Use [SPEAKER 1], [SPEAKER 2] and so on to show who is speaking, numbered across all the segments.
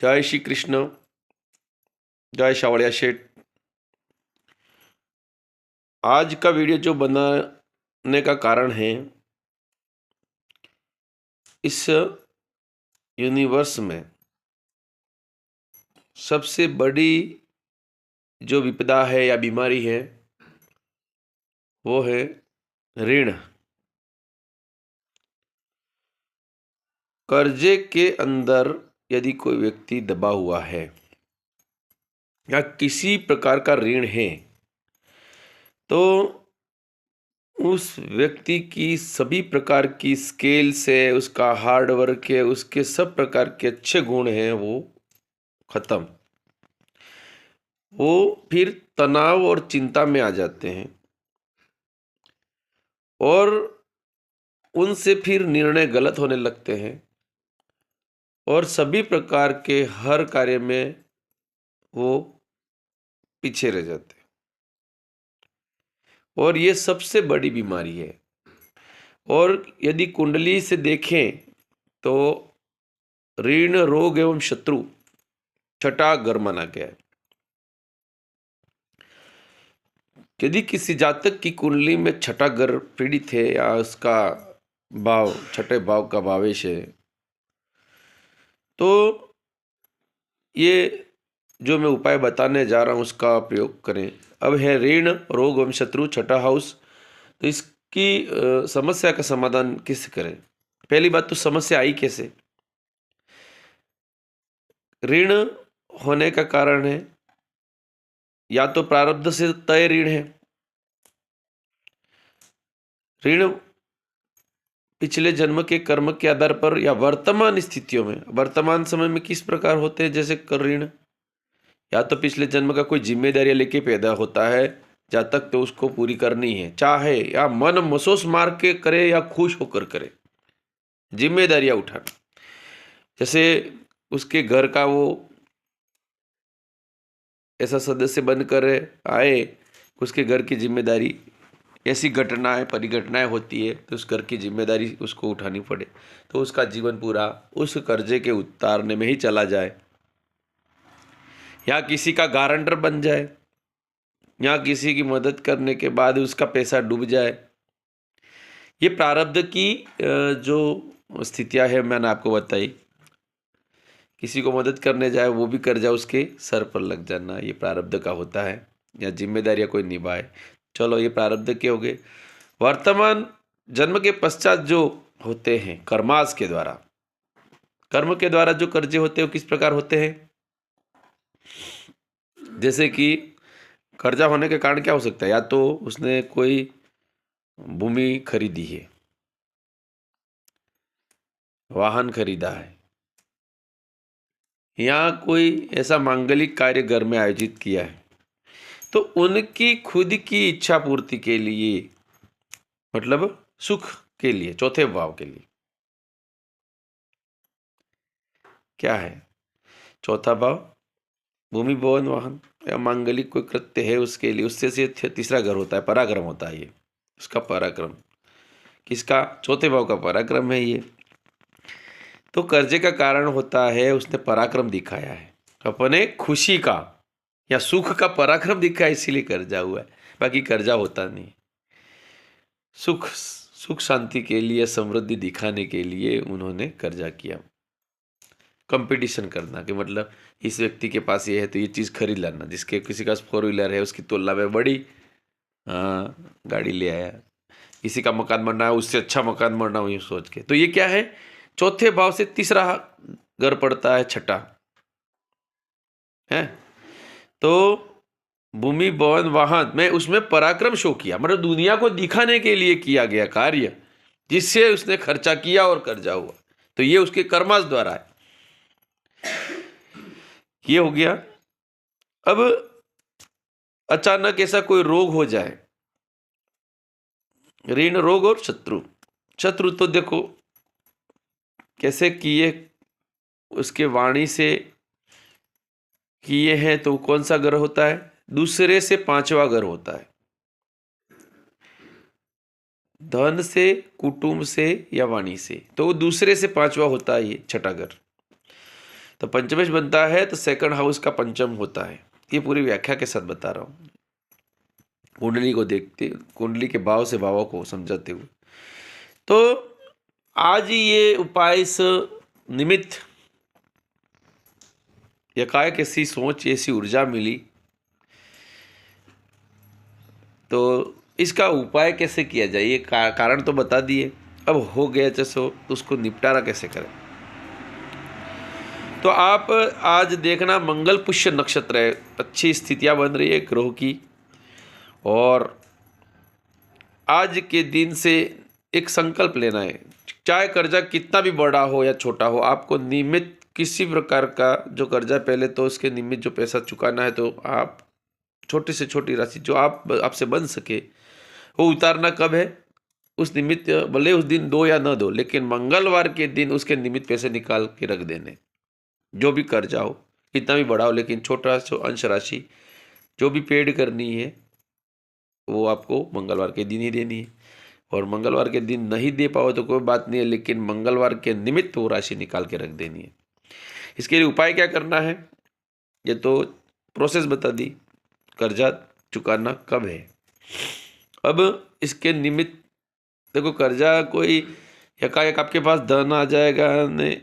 [SPEAKER 1] जय श्री कृष्ण। जय शावड़िया शेठ। आज का वीडियो जो बनाने का कारण है, इस यूनिवर्स में सबसे बड़ी जो विपदा है या बीमारी है वो है ऋण। कर्जे के अंदर यदि कोई व्यक्ति दबा हुआ है या किसी प्रकार का ऋण है तो उस व्यक्ति की सभी प्रकार की स्किल्स है, उसका हार्ड वर्क है, उसके सब प्रकार के अच्छे गुण हैं, वो खत्म। वो फिर तनाव और चिंता में आ जाते हैं और उनसे फिर निर्णय गलत होने लगते हैं और सभी प्रकार के हर कार्य में वो पीछे रह जाते हैं। और ये सबसे बड़ी बीमारी है। और यदि कुंडली से देखें तो ऋण, रोग एवं शत्रु छठा घर माना गया है। यदि किसी जातक की कुंडली में छठा घर पीड़ित है या उसका भाव छठे भाव का भावेश है तो ये जो मैं उपाय बताने जा रहा हूँ उसका प्रयोग करें। अब है ऋण, रोग एवं शत्रु छठा हाउस। तो इसकी समस्या का समाधान किससे करें? पहली बात तो समस्या आई कैसे? ऋण होने का कारण है या तो प्रारब्ध से तय ऋण है। ऋण पिछले जन्म के कर्म के आधार पर या वर्तमान स्थितियों में, वर्तमान समय में किस प्रकार होते हैं, जैसे कर ऋण या तो पिछले जन्म का कोई जिम्मेदारी लेके पैदा होता है, जब तक तो उसको पूरी करनी है, चाहे या मन महसूस मार के करे या खुश होकर करे, जिम्मेदारियां उठाना। जैसे उसके घर का वो ऐसा सदस्य बनकर आए, उसके घर की जिम्मेदारी, ऐसी घटनाएं परिघटनाएं होती है तो उस घर की जिम्मेदारी उसको उठानी पड़े, तो उसका जीवन पूरा उस कर्जे के उतारने में ही चला जाए, या किसी का गारंटर बन जाए, या किसी की मदद करने के बाद उसका पैसा डूब जाए। ये प्रारब्ध की जो स्थितियां है मैंने आपको बताई। किसी को मदद करने जाए वो भी कर्जा उसके सर पर लग जाना, ये प्रारब्ध का होता है। या जिम्मेदारियां कोई निभाए, चलो ये प्रारब्ध के हो गए। वर्तमान जन्म के पश्चात जो होते हैं कर्मास के द्वारा, कर्म के द्वारा जो कर्जे होते हैं वो किस प्रकार होते हैं? जैसे कि कर्जा होने के कारण क्या हो सकता है? या तो उसने कोई भूमि खरीदी है, वाहन खरीदा है, या कोई ऐसा मांगलिक कार्य घर में आयोजित किया है, तो उनकी खुद की इच्छा पूर्ति के लिए, मतलब सुख के लिए, चौथे भाव के लिए क्या है? चौथा भाव भूमि, भवन, वाहन या मांगलिक कोई कृत्य है उसके लिए, उससे से तीसरा घर होता है, पराक्रम होता है। ये उसका पराक्रम, किसका? चौथे भाव का पराक्रम है ये। तो कर्जे का कारण होता है उसने पराक्रम दिखाया है, अपने खुशी का या सुख का पराक्रम दिखाया, इसीलिए कर्जा हुआ है, बाकी कर्जा होता नहीं। सुख सुख शांति के लिए, समृद्धि दिखाने के लिए उन्होंने कर्जा किया। कंपटीशन करना कि मतलब इस व्यक्ति के पास ये है तो ये चीज़ खरीद लाना, जिसके किसी का 4 व्हीलर है उसकी तुलना में बड़ी गाड़ी ले आया, किसी का मकान बनना है उससे अच्छा मकान बनना हो, ये सोच के। तो ये क्या है? चौथे भाव से तीसरा घर पड़ता है, छठा है। तो भूमि, भवन, वाहन में उसमें पराक्रम शो किया, मतलब दुनिया को दिखाने के लिए किया गया कार्य, जिससे उसने खर्चा किया और कर्जा हुआ। तो ये उसके कर्मास द्वारा है। ये हो गया। अब अचानक ऐसा कोई रोग हो जाए, ऋण, रोग और शत्रु। शत्रु तो देखो कैसे किए, उसके वाणी से किए हैं, तो कौन सा घर होता है? दूसरे से पांचवा घर होता है। धन से, कुटुंब से या वाणी से, तो वो दूसरे से पांचवा होता है, ये छठा घर। तो पंचमेश बनता है तो सेकंड हाउस का पंचम होता है। ये पूरी व्याख्या के साथ बता रहा हूँ, कुंडली को देखते, कुंडली के भाव से भावों को समझाते हुए। तो आज ये उपाय इस निमित्त एकाएक ऐसी सोच, ऐसी ऊर्जा मिली, तो इसका उपाय कैसे किया जाए ये कारण तो बता दिए। अब हो गया जैसो तो उसको निपटारा कैसे करें। तो आप आज देखना मंगल पुष्य नक्षत्र है, अच्छी स्थितियां बन रही है ग्रह की, और आज के दिन से एक संकल्प लेना है, चाहे कर्जा कितना भी बड़ा हो या छोटा हो, आपको नियमित किसी प्रकार का जो कर्जा पहले तो उसके निमित्त जो पैसा चुकाना है, तो आप छोटी से छोटी राशि जो आपसे बन सके वो उतारना कब है, उस निमित्त, भले उस दिन दो या न दो, लेकिन मंगलवार के दिन उसके निमित्त पैसे निकाल के रख देने। जो भी कर्जा हो कितना भी बड़ा हो, लेकिन छोटा अंश राशि जो भी पेड करनी है वो आपको मंगलवार के दिन ही देनी है। और मंगलवार के दिन नहीं दे पाओ तो कोई बात नहीं है, लेकिन मंगलवार के निमित्त वो राशि निकाल के रख देनी है। इसके लिए उपाय क्या करना है, ये तो प्रोसेस बता दी, कर्जा चुकाना कब है। अब इसके निमित्त देखो, कर्जा कोई एकाएक आपके पास धन आ जाएगा नहीं,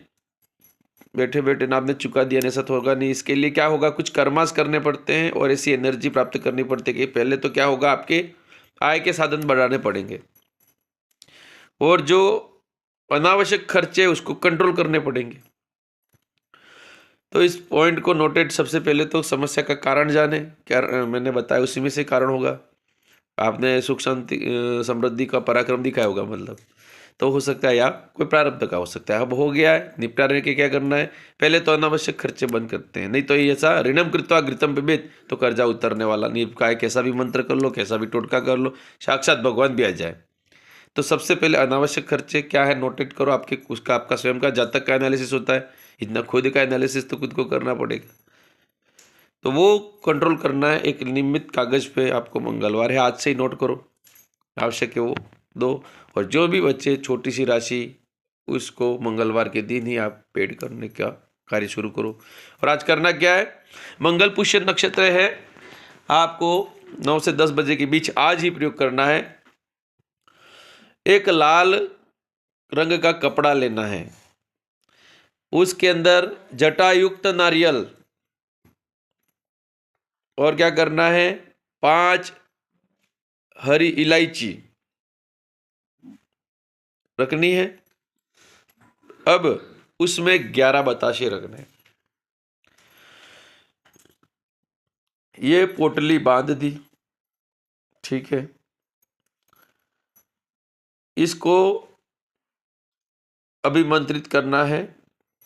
[SPEAKER 1] बैठे बैठे ना आपने चुका दिया ऐसा तो होगा नहीं। इसके लिए क्या होगा, कुछ कर्मास करने पड़ते हैं और ऐसी एनर्जी प्राप्त करनी पड़ती है कि पहले तो क्या होगा, आपके आय के साधन बढ़ाने पड़ेंगे और जो अनावश्यक खर्चे उसको कंट्रोल करने पड़ेंगे। तो इस पॉइंट को नोटेड, सबसे पहले तो समस्या का कारण जाने, क्या मैंने बताया उसी में से कारण होगा। आपने सुख शांति समृद्धि का पराक्रम दिखाया होगा, मतलब तो हो सकता है, या कोई प्रारब्ध का हो सकता है। अब हो गया है, निपटारे के क्या करना है, पहले तो अनावश्यक खर्चे बंद करते हैं, नहीं तो ये ऐसा ऋणम कृत्वा घृतम पिबेत, तो कर्जा उतरने वाला नहीं। काय कैसा भी मंत्र कर लो, कैसा भी टोटका कर लो, साक्षात भगवान भी आ जाए। तो सबसे पहले अनावश्यक खर्चे क्या है नोटेट करो, आपके उसका आपका स्वयं का जातक का एनालिसिस होता है, इतना खुद का एनालिसिस तो खुद को करना पड़ेगा, तो वो कंट्रोल करना है। एक नियमित कागज पे आपको मंगलवार है, आज से ही नोट करो, आवश्यक है वो दो, और जो भी बचे छोटी सी राशि उसको मंगलवार के दिन ही आप पेड करने का कार्य शुरू करो। और आज करना क्या है, मंगल पुष्य नक्षत्र है, आपको 9 से 10 बजे के बीच आज ही प्रयोग करना है। एक लाल रंग का कपड़ा लेना है, उसके अंदर जटायुक्त नारियल, और क्या करना है, 5 हरी इलायची रखनी है। अब उसमें 11 बताशे रखने हैं। ये पोटली बांध दी, ठीक है। इसको अभिमंत्रित करना है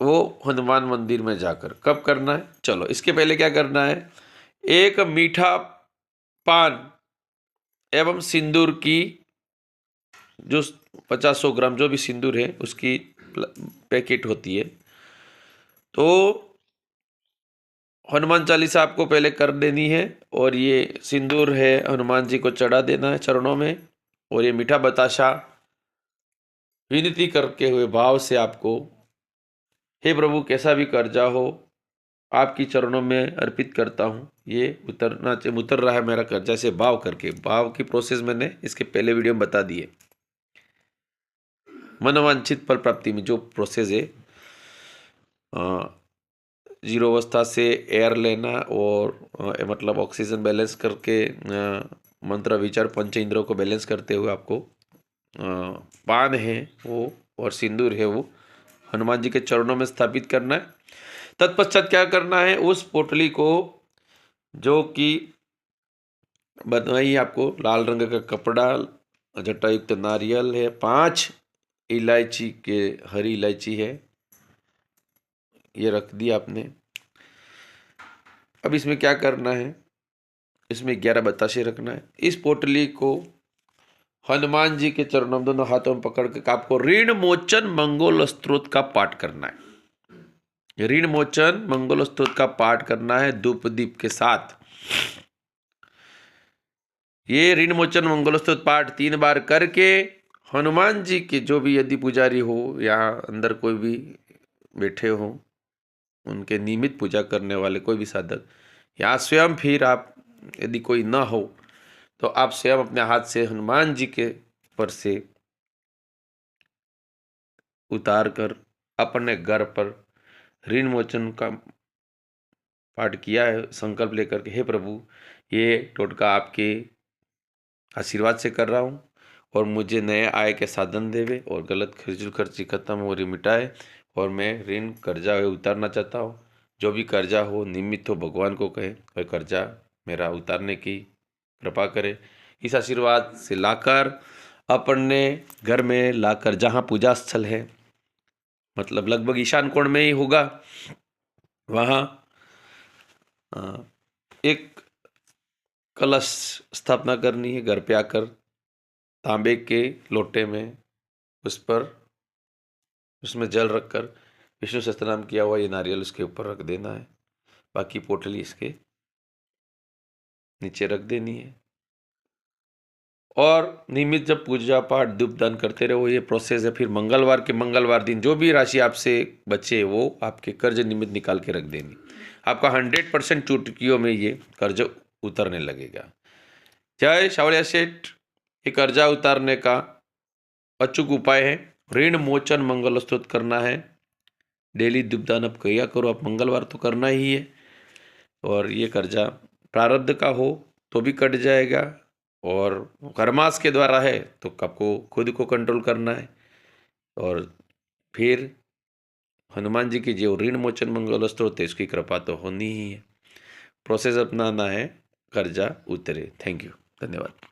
[SPEAKER 1] वो हनुमान मंदिर में जाकर। कब करना है, चलो इसके पहले क्या करना है, एक मीठा पान एवं सिंदूर की जो 50-100 ग्राम जो भी सिंदूर है उसकी पैकेट होती है, तो हनुमान चालीसा आपको पहले कर देनी है, और ये सिंदूर है हनुमान जी को चढ़ा देना है चरणों में, और ये मीठा बताशा विनती करके हुए भाव से आपको, हे प्रभु कैसा भी कर्जा हो आपकी चरणों में अर्पित करता हूँ, ये उतर रहा है मेरा कर्जा, से भाव करके, भाव की प्रोसेस मैंने इसके पहले वीडियो में बता दी है। मनोवांछित फल प्राप्ति में जो प्रोसेस है, जीरो अवस्था से एयर लेना और मतलब ऑक्सीजन बैलेंस करके मंत्र विचार पंच इंद्रियों को बैलेंस करते हुए आपको पान है वो और सिंदूर है वो हनुमान जी के चरणों में स्थापित करना है। तत्पश्चात क्या करना है, उस पोटली को जो कि बनवाई आपको लाल रंग का कपड़ा, जटायुक्त नारियल है, 5 इलायची के हरी इलायची है, ये रख दी आपने। अब इसमें क्या करना है, इसमें 11 बताशे रखना है। इस पोटली को हनुमान जी के चरणों में दोनों हाथों में पकड़ के आपको ऋण मोचन मंगल स्तोत्र का पाठ करना है। ऋण मोचन मंगल स्तोत्र का पाठ करना है धूप दीप के साथ। ये ऋण मोचन मंगल स्तोत्र पाठ 3 बार करके हनुमान जी के जो भी यदि पुजारी हो या अंदर कोई भी बैठे हो उनके नियमित पूजा करने वाले कोई भी साधक, या स्वयं फिर आप यदि कोई ना हो तो आप स्वयं अपने हाथ से हनुमान जी के पर से उतार कर अपने घर पर ऋण मोचन का पाठ किया है, संकल्प लेकर के, हे प्रभु ये टोटका आपके आशीर्वाद से कर रहा हूँ और मुझे नए आय के साधन देवे और गलत खर्चुल खर्ची खत्म हो रही मिटाए, और मैं ऋण कर्जा उतारना चाहता हूँ। जो भी कर्जा हो निमित्त हो भगवान को कहे वह कर्जा मेरा उतारने की कृपा करे। इस आशीर्वाद से लाकर अपने घर में लाकर, जहाँ पूजा स्थल है मतलब लगभग ईशान कोण में ही होगा, वहाँ एक कलश स्थापना करनी है। घर पे आकर तांबे के लोटे में उस पर उसमें जल रखकर विष्णु सहस्त्रनाम किया हुआ ये नारियल उसके ऊपर रख देना है, बाकी पोटली इसके नीचे रख देनी है। और नियमित जब पूजा पाठ धूप दान करते रहो, ये प्रोसेस है। फिर मंगलवार के मंगलवार दिन जो भी राशि आपसे बचे वो आपके कर्ज निमित्त निकाल के रख देनी। आपका 100% चुटकियों में ये कर्ज उतरने लगेगा। जय सावलिया सेठ। ये कर्जा उतारने का अचूक उपाय है, ऋण मोचन मंगल स्तोत्र करना है। डेली दीपदान आप किया करो, आप मंगलवार तो करना ही है। और ये कर्जा प्रारब्ध का हो तो भी कट जाएगा, और कर्मास के द्वारा है तो आपको खुद को कंट्रोल करना है। और फिर हनुमान जी की जो ऋण मोचन मंगल स्तोत्र है इसकी कृपा तो होनी ही है। प्रोसेस अपनाना है, कर्जा उतरे। थैंक यू, धन्यवाद।